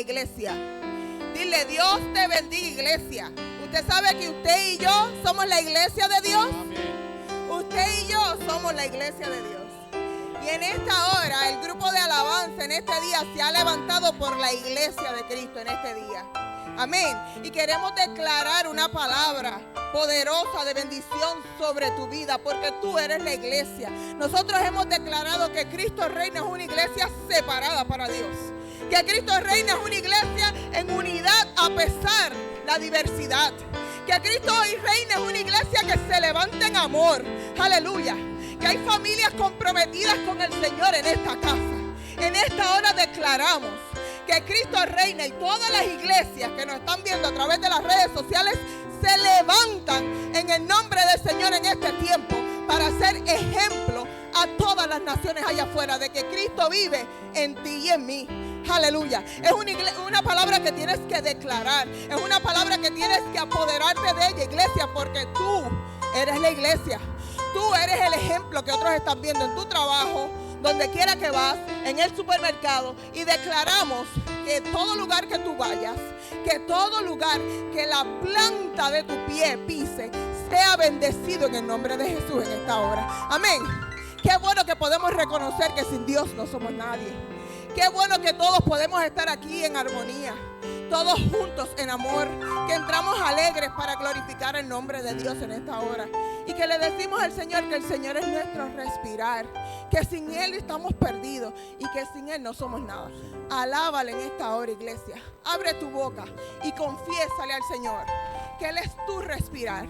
iglesia. Dile, Dios te bendiga, iglesia. Usted sabe que usted y yo somos la iglesia de Dios. Usted y yo somos la iglesia de Dios. Y en esta hora el grupo de alabanza en este día se ha levantado por la iglesia de Cristo en este día. Amén. Y queremos declarar una palabra poderosa de bendición sobre tu vida, porque tú eres la iglesia. Nosotros hemos declarado que Cristo Reina es una iglesia separada para Dios. Que Cristo Reina es una iglesia en unidad a pesar de la diversidad. Que Cristo hoy Reina es una iglesia que se levanta en amor. Aleluya. Que hay familias comprometidas con el Señor en esta casa. En esta hora declaramos que Cristo Reina, y todas las iglesias que nos están viendo a través de las redes sociales se levantan en el nombre del Señor en este tiempo para ser ejemplo a todas las naciones allá afuera de que Cristo vive en ti y en mí. Aleluya. Es una palabra que tienes que declarar. Es una palabra que tienes que apoderarte de ella, iglesia, porque tú eres la iglesia. Tú eres el ejemplo que otros están viendo en tu trabajo, donde quiera que vas, en el supermercado. Y declaramos que todo lugar que tú vayas, que todo lugar que la planta de tu pie pise, sea bendecido en el nombre de Jesús en esta hora. Amén. Qué bueno que podemos reconocer que sin Dios no somos nadie. Qué bueno que todos podemos estar aquí en armonía, todos juntos en amor, que entramos alegres para glorificar el nombre de Dios en esta hora. Y que le decimos al Señor que el Señor es nuestro respirar, que sin Él estamos perdidos y que sin Él no somos nada. Alábale en esta hora, iglesia. Abre tu boca y confiésale al Señor que Él es tu respirar.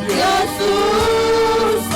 Jesús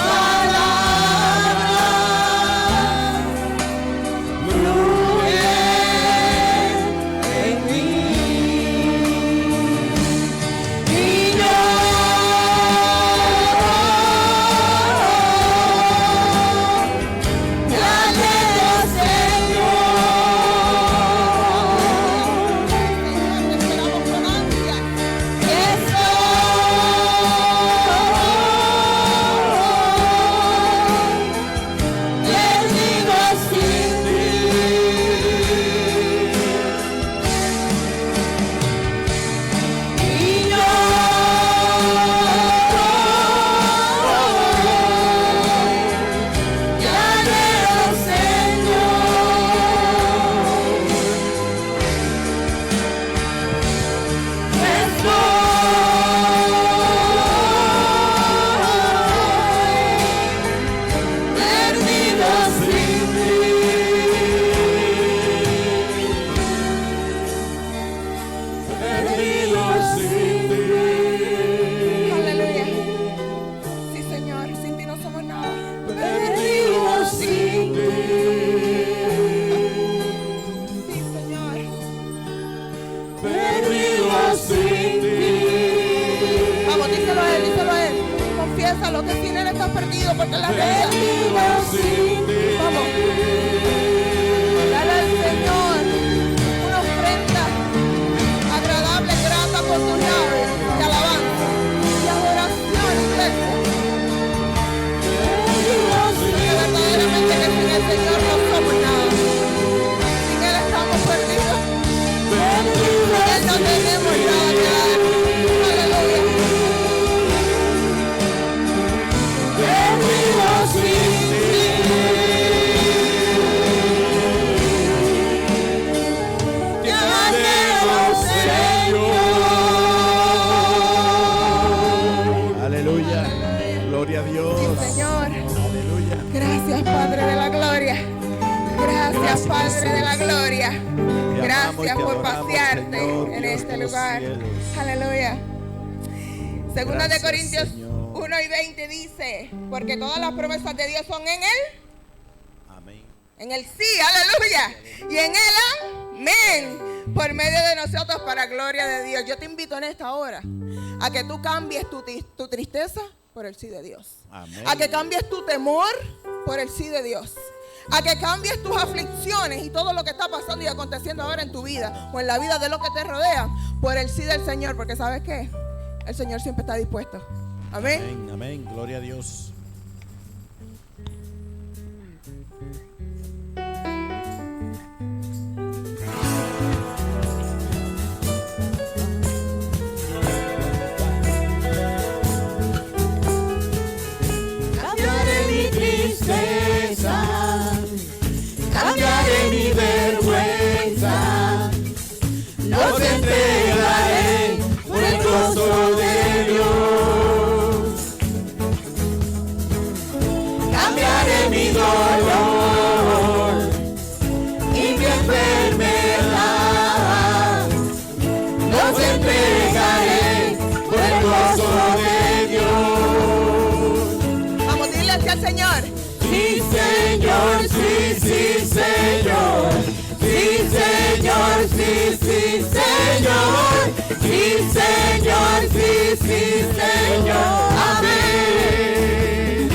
confiesa lo que sin Él estás perdido, porque la realidad. Vamos. Dale al Señor una ofrenda agradable, grata por tus labios, de alabanza y adoración, iglesia. Porque verdaderamente que sin el Señor no somos nada. Sin Él estamos perdidos. Sin Él no tenemos nada que dar. Aleluya. Aleluya. Gloria a Dios. Sí, Señor. Aleluya. Gracias, Padre de la gloria. Gracias, Padre de la gloria. Gracias por pasearte en este lugar. Aleluya. Segunda de Corintios 1 y 20 dice, porque todas las promesas de Dios son en Él. Amén. En el sí, aleluya. Y en el amén. Por medio de nosotros para gloria de Dios. Yo te invito en esta hora a que tú cambies tu tristeza por el sí de Dios. Amén. A que cambies tu temor por el sí de Dios. A que cambies tus aflicciones y todo lo que está pasando y aconteciendo ahora en tu vida o en la vida de los que te rodean por el sí del Señor. Porque ¿sabes qué? El Señor siempre está dispuesto. Amén. Amén, amén. Gloria a Dios. Cambiaré mi tristeza, cambiaré mi vergüenza, los entregaré por el gozo de Dios. Cambiaré mi dolor y mi enfermedad, los entregaré por el gozo de Dios. Vamos, dile así al Señor. Sí, Señor, sí, sí, Señor. Sí, Señor, sí, sí, Señor. Sí, Señor, sí, sí, Señor. Amén.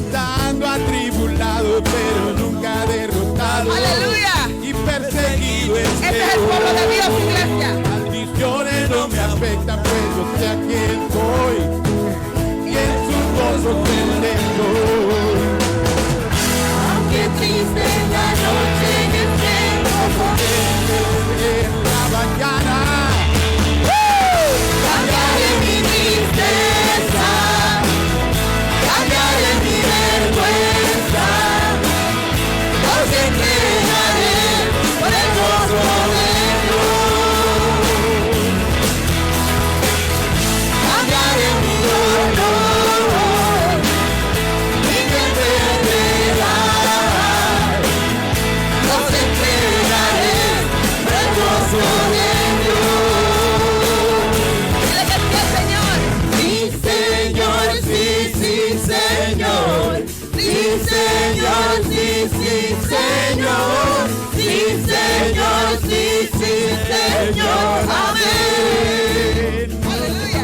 Estando atribulado, pero nunca derrotado. Aleluya. Y perseguido Ese es el pueblo de Dios, iglesia. Maldiciones no me afectan, pues yo sé a quién voy. Y en su gozo tendré. Aunque triste en la noche, en el tiempo En la mañana. cambiaré mi tristeza, cambiaré mi vergüenza, los entregaré por el gozo de Dios. Cambiaré mi dolor y mi enfermedad, los entregaré por el gozo de Dios. Dile que sí, Señor. Sí, Señor, sí, sí, Señor. Sí, Señor, sí, sí, Señor. Sí, Señor, sí, sí, Señor. Amén. Aleluya.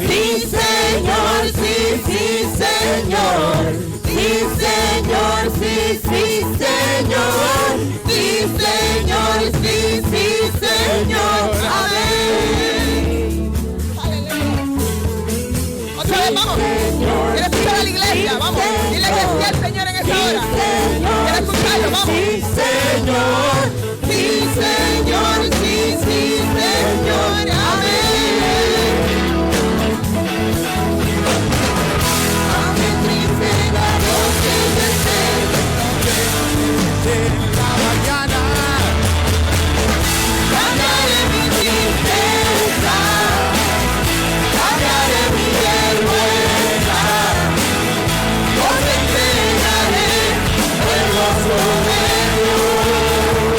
Sí, Señor, sí, sí, Señor. Sí, Señor, sí, sí, Señor. Sí, Señor, sí, sí, Señor. Amén. Aleluya. Otra vez, vamos. Quiero escuchar a la iglesia. Vamos. Dile que sí al Señor en esta hora. Quiero escucharlo. Vamos. Sí, Señor. Sí, Señor. Sí, sí, Señor. Amén. Aunque triste la noche En la mañana. cambiaré mi tristeza, cambiaré mi vergüenza, los entregaré por el gozo de Dios.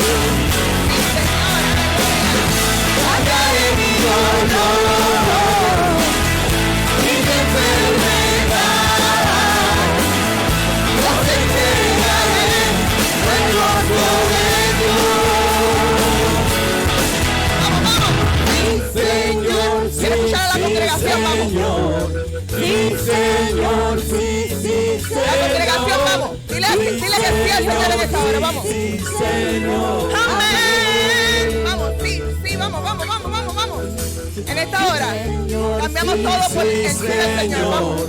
Cambiaré mi dolor y mi enfermedad, los entregaré por el gozo de Dios. Sí, Señor, Quiero escuchar a la sí, congregación, vamos. Sí, Señor, sí, sí, Señor. La congregación, vamos. Dile que sí al Señor en esta hora, vamos. Sí, Señor. Amén. Vamos, sí, vamos. En esta hora cambiamos todo por el sí del Señor, vamos.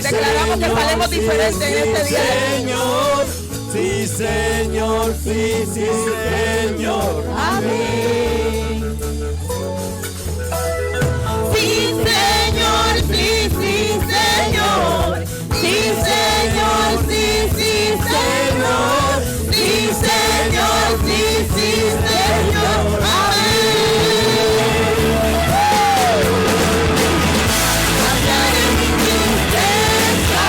Declaramos que salimos diferentes en este día. Señor, sí, Señor, sí, sí, Señor. Amén. Sí, Señor, sí, sí, Señor. Sí, Señor, sí, sí, Señor. Sí, Señor, sí, sí, Señor. Cambiaré mi tristeza,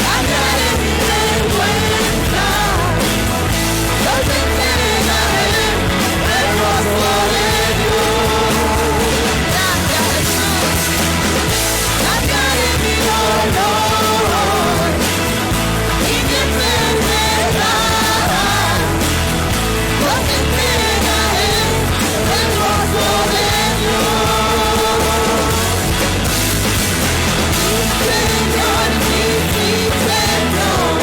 cambiaré mi vergüenza. Yo te entregaré el gozo de Dios. Gracias, Jesús. Cambiaré mi dolor y mi enfermedad. Yo te entregaré el gozo de Dios. Señor, sí, sí, Señor.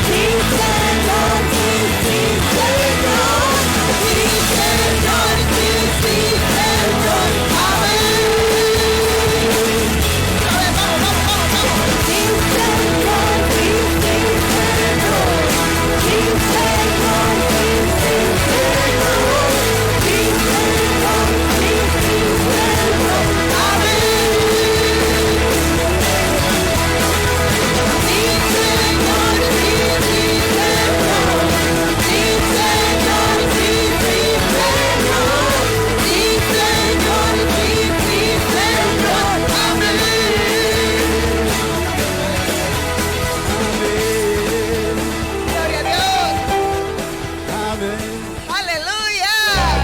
Sí, Señor, sí, sí, Señor. Sí, Señor, sí, sí, Señor. Amén. Vamos. Sí, Señor, sí, sí, Señor. Sí, Señor, sí, sí, Señor. Sí, Señor, sí, sí, Señor. Amén. Sí, Señor, sí, sí, Señor. Sí, Señor, sí, sí, Señor. Sí, Señor, sí, sí, Señor. Amén. Gloria a Dios. Amén. Aleluya.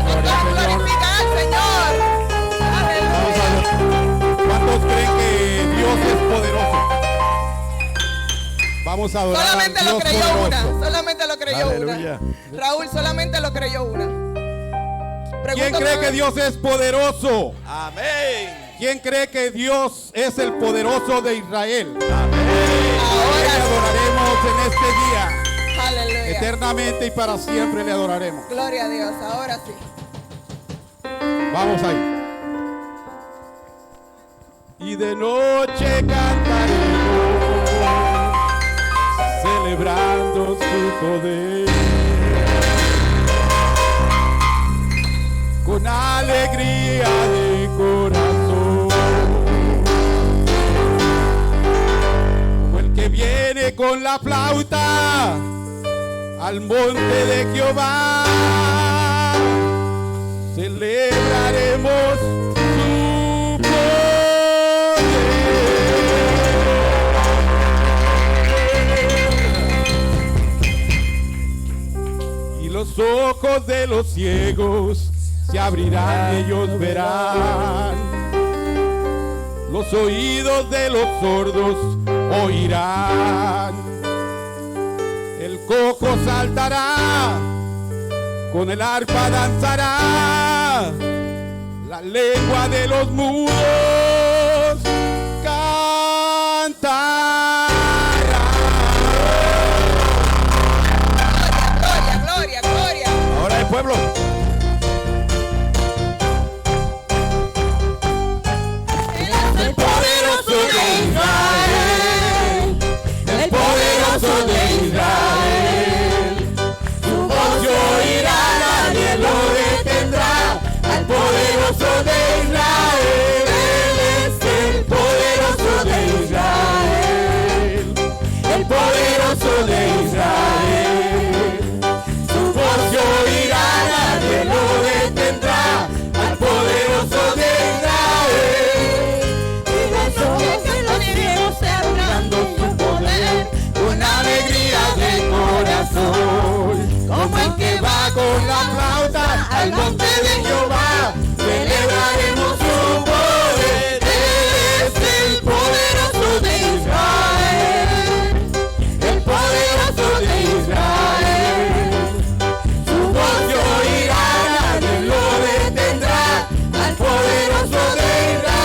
Todos glorifican al Señor. Aleluya. ¿Cuántos creen que Dios es poderoso? Vamos a adorar Solamente al lo Dios creyó poderoso. una. Solamente lo creyó Aleluya. una. Raúl solamente lo creyó una. ¿Quién cree que Dios es poderoso? Amén. ¿Quién cree que Dios es el poderoso de Israel? Le Ahora adoraremos en este día. aleluya. Eternamente y para siempre le adoraremos. Gloria a Dios. Ahora sí. Vamos ahí. Y de noche cantaremos, celebrando su poder. Con alegría de corazón, como el que viene con la flauta al monte de Jehová. Celebraremos su poder. Y los ojos de los ciegos se abrirán y ellos verán. Los oídos de los sordos oirán. El cojo saltará, con el arpa danzará. La lengua de los mudos cantará. Gloria, gloria, gloria. Ahora el pueblo. El poderoso de Israel, el poderoso de Israel. Su voz se oirá, nadie lo detendrá. Al poderoso de Israel, Él es el poderoso de Israel, el poderoso de Israel. Su voz se oirá, nadie lo detendrá. Al poderoso de Israel. Que los ciegos se abran su poder, con alegría de corazón, como el que va con la flauta al monte de Jehová. Celebraremos su poder. Él es el poderoso de Israel, el poderoso de Israel. Su voz se oirá, nadie lo detendrá. Al poderoso de Israel.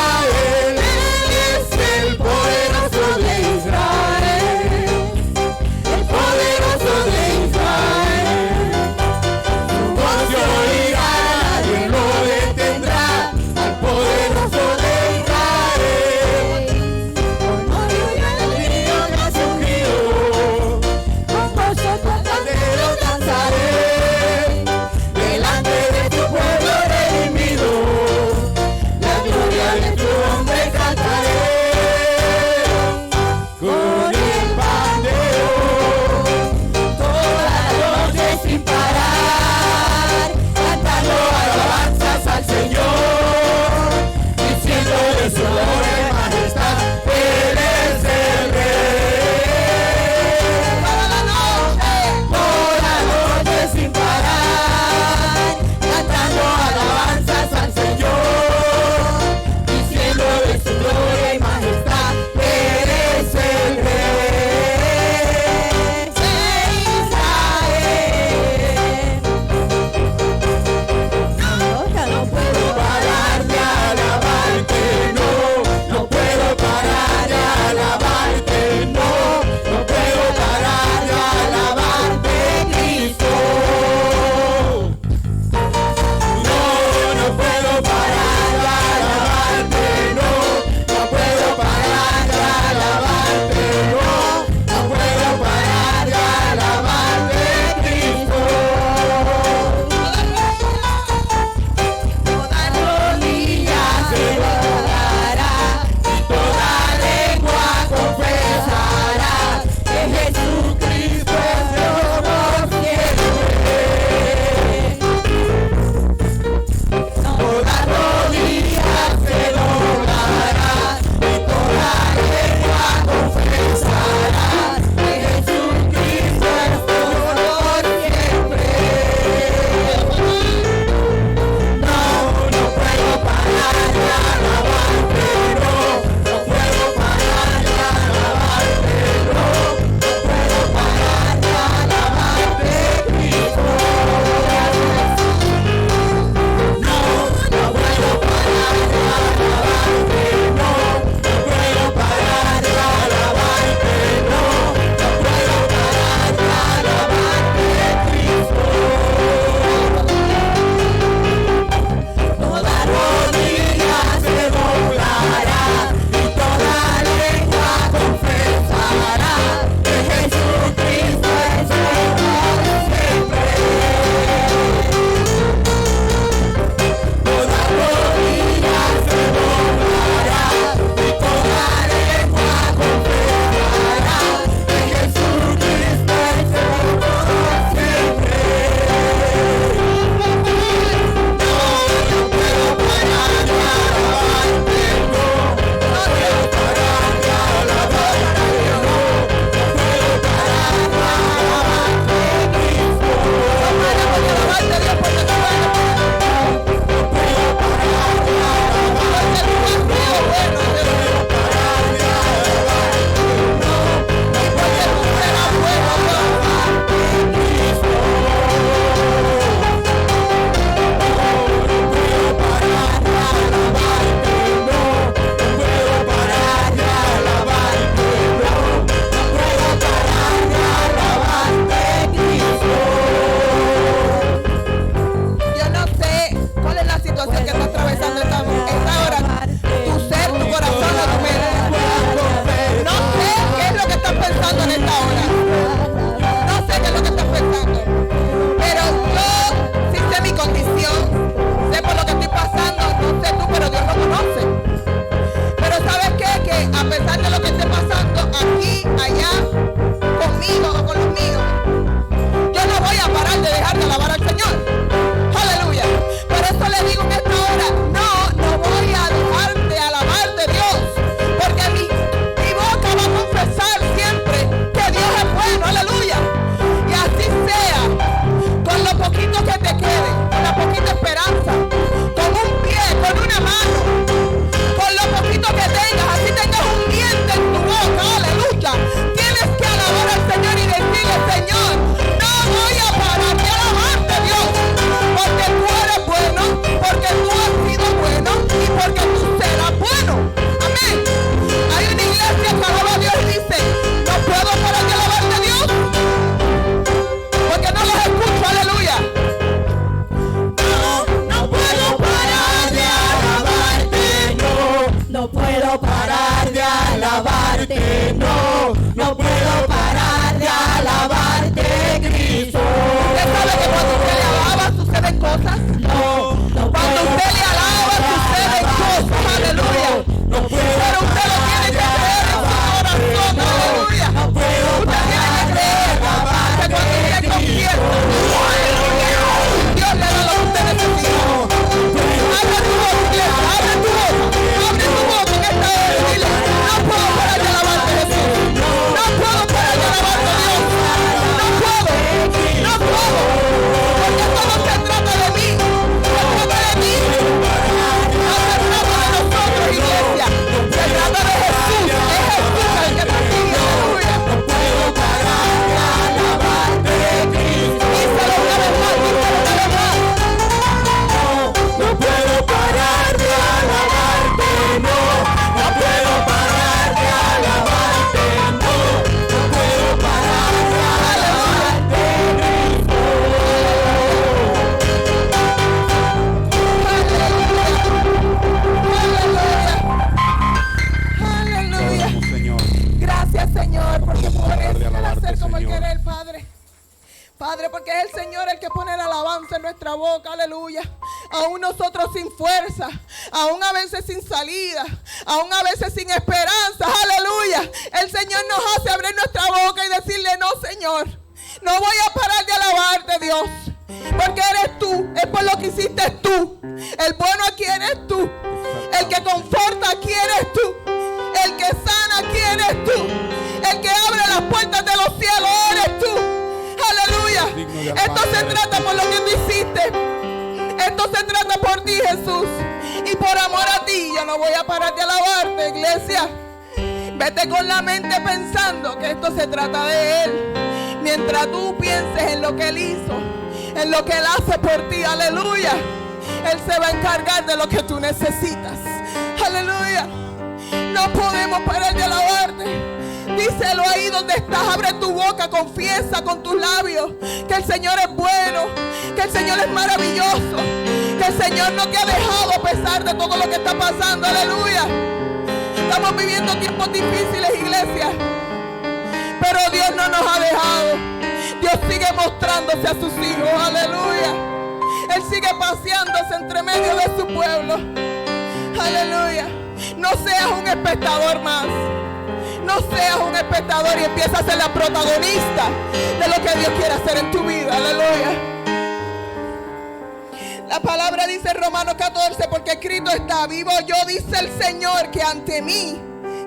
boca, aleluya. Aún nosotros sin fuerza, aún a veces sin salida, aún a veces sin esperanza, aleluya. El Señor nos hace abrir nuestra boca y decirle: no, Señor, no voy a parar de alabarte, Dios, porque eres tú, es por lo que hiciste tú. El bueno aquí eres tú, el que conforta aquí eres tú, el que sana aquí eres tú, el que abre las puertas de los cielos eres tú. Aleluya. Esto se trata por lo que tú hiciste. Esto se trata por ti, Jesús. Y por amor a ti yo no voy a parar de alabarte, iglesia. Vete con la mente pensando que esto se trata de Él. Mientras tú pienses en lo que Él hizo, en lo que Él hace por ti, aleluya, Él se va a encargar de lo que tú necesitas. Aleluya. No podemos parar de alabarte. Díselo ahí donde estás, abre tu boca, confiesa con tus labios que el Señor es bueno, que el Señor es maravilloso, que el Señor no te ha dejado a pesar de todo lo que está pasando, aleluya. Estamos viviendo tiempos difíciles, iglesia, pero Dios no nos ha dejado. Dios sigue mostrándose a sus hijos, aleluya. Él sigue paseándose entre medio de su pueblo, aleluya. No seas un espectador más. No seas un espectador y empieza a ser la protagonista de lo que Dios quiere hacer en tu vida. Aleluya. La palabra dice en Romanos 14, porque escrito está: vivo yo, dice el Señor, que ante mí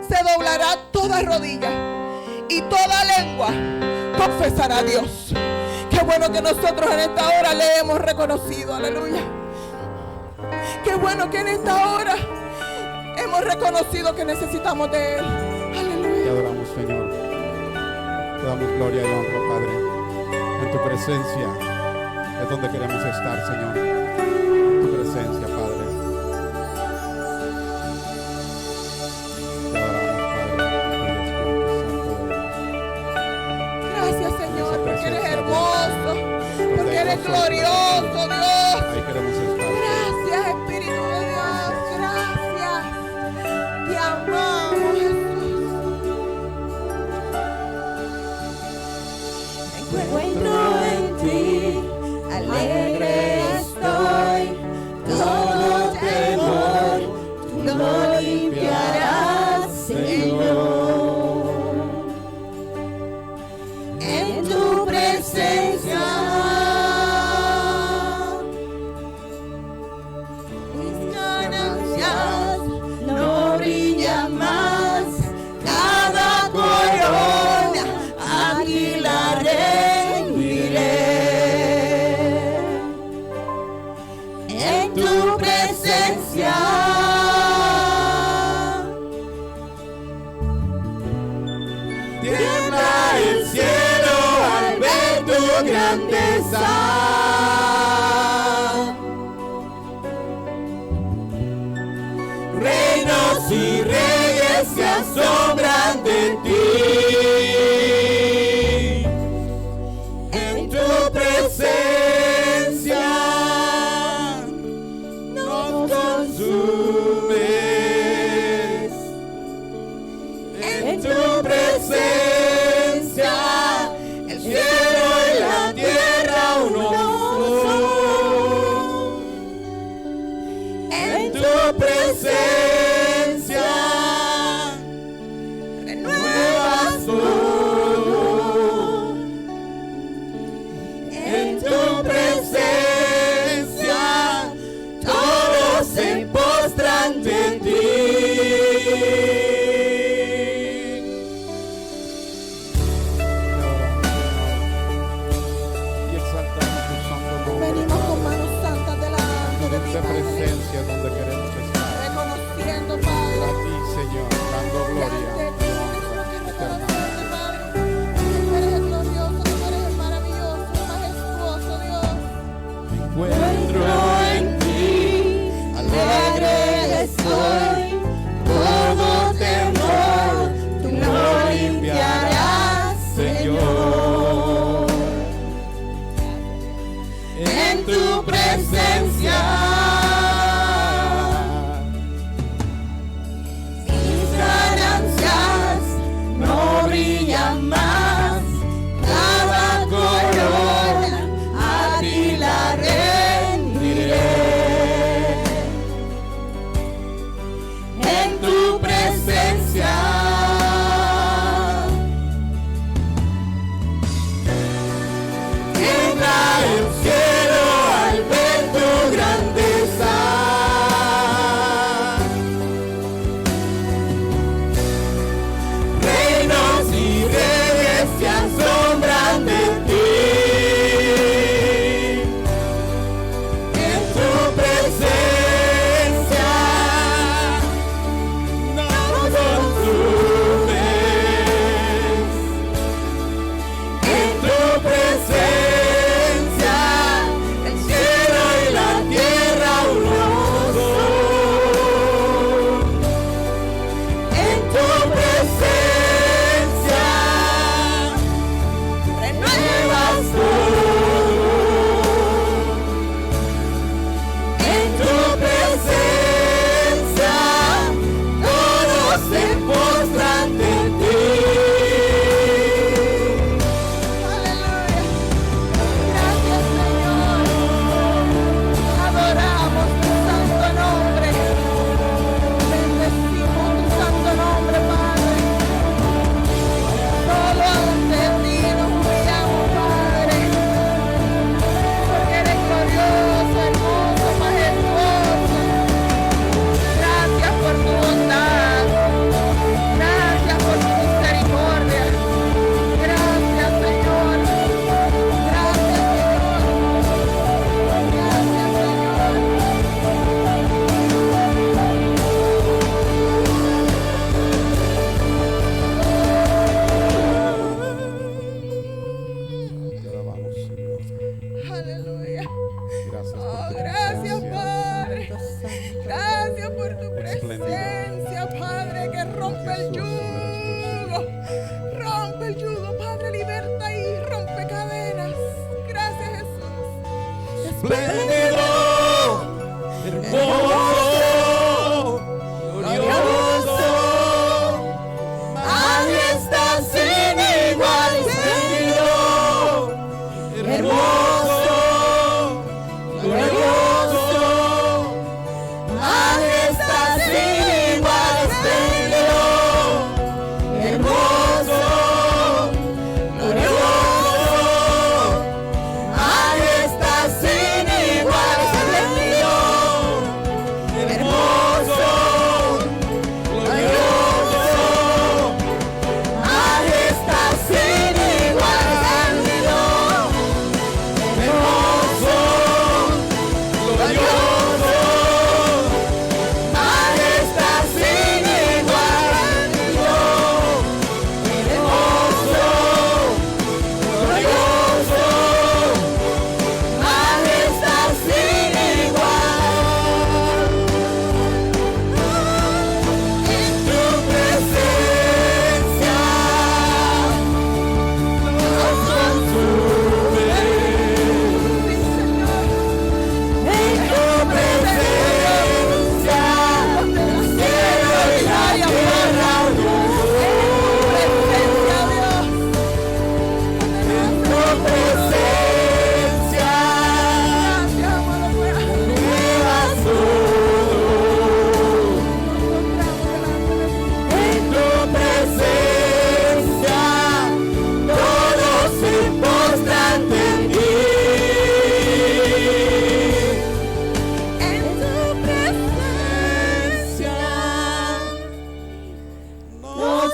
se doblará toda rodilla y toda lengua confesará a Dios. Qué bueno que nosotros en esta hora le hemos reconocido. Aleluya. Qué bueno que en esta hora hemos reconocido que necesitamos de Él. Te adoramos, Señor. Te damos gloria y honra, Padre. En tu presencia es donde queremos estar, Señor. En tu presencia, Padre. Te adoramos, Padre. Gracias, Señor, porque eres hermoso, porque eres glorioso, Dios. Ahí queremos estar. Gracias, Espíritu de Dios. Gracias. Te amamos, Jesús. Encuentro en ti, alegre estoy, todo temor tú lo limpiarás, Señor. En tu presencia mis ganancias no brillan más, cada corona aquí la rendiré. En tu presencia tiembla el cielo al ver tu grandeza. Reinos y reyes se asombran de ti. En tu presencia nos consumes. En tu presencia el cielo y la tierra uno son. En tu presencia renuevas todo. En tu presencia todos se postran de ti. Y exaltamos tu santo nombre. Venimos con manos santas delante de ti, De Padre, presencia donde queremos estar. reconociendo, A Padre, ti, Señor, dando que gloria. ante ti tenemos que reconocerte, Padre, que tú eres el glorioso, que tú eres el maravilloso, el majestuoso, Dios. Encuentro en ti, alegre estoy, todo temor tú lo limpiarás, Señor. En tu presencia mis ganancias no presencia, Padre, que rompe el yugo. Rompe el yugo, Padre, liberta y rompe cadenas. Gracias, Jesús. Espléndido, hermoso, glorioso, Majestad sin igual, espléndido, hermoso, glorioso, majestad sin igual, espléndido, hermoso, glorioso, majestad sin igual, espléndido, hermoso, glorioso, majestad sin igual, espléndido, hermoso, glorioso, majestad sin igual, espléndido, hermoso, glorioso, majestad sin igual. En tu presencia nos consume. En tu presencia el cielo y la tierra en tu presencia elevas todo. En tu presencia todos se postran ante ti. En tu presencia nos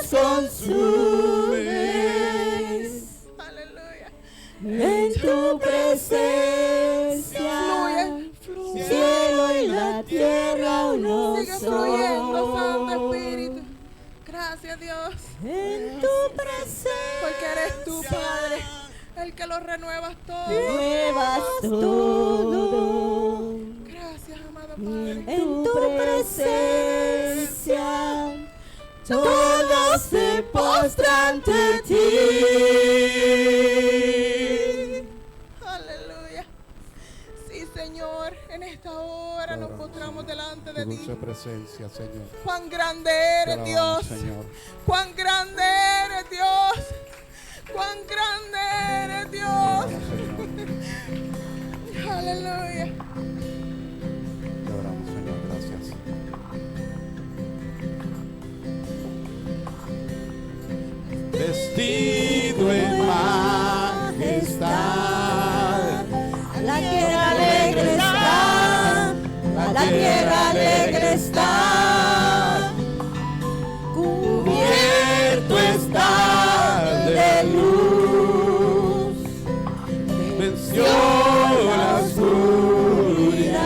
consumes. Aleluya. En tu presencia Fluye. cielo y la tierra uno Sigue fluyendo, Santo son. Espíritu. Gracias, Dios. En tu presencia Porque eres tú, Padre, el que lo renuevas todo. nuevas todo. Gracias, amado Padre. En tu presencia todos se postran ante ti. Aleluya. Sí, Señor, en esta hora nos postramos delante de tu ti. dulce presencia, Señor. Cuán grande Te eres, alabamos, Dios. Señor. Cuán grande eres, Dios. Cuán grande eres, Dios. Señor. Aleluya. Te adoramos, Señor. Gracias. Vestido en majestad, La tierra alegre está, la tierra alegre está, cubierto está de luz, venció la oscuridad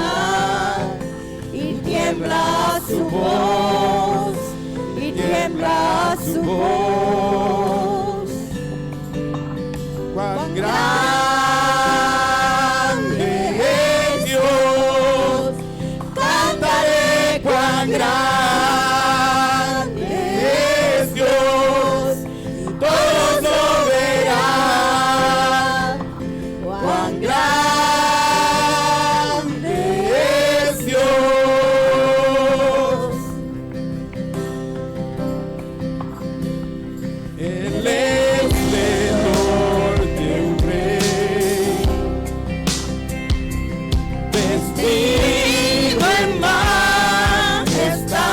y tiembla su voz, y tiembla su voz. cuán grande es Dios. Cantaré cuán grande es Dios, todos lo verán. Cuán grande es Dios. El esplendor de un rey, Vestido en majestad,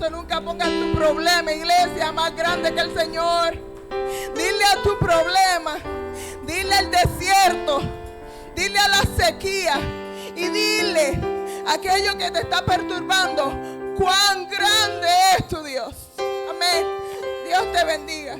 poderoso. Nunca pongas tu problema, iglesia, más grande que el Señor. Dile a tu problema, dile al desierto, dile a la sequía y dile a aquello que te está perturbando cuán grande es tu Dios. Amén. Dios te bendiga.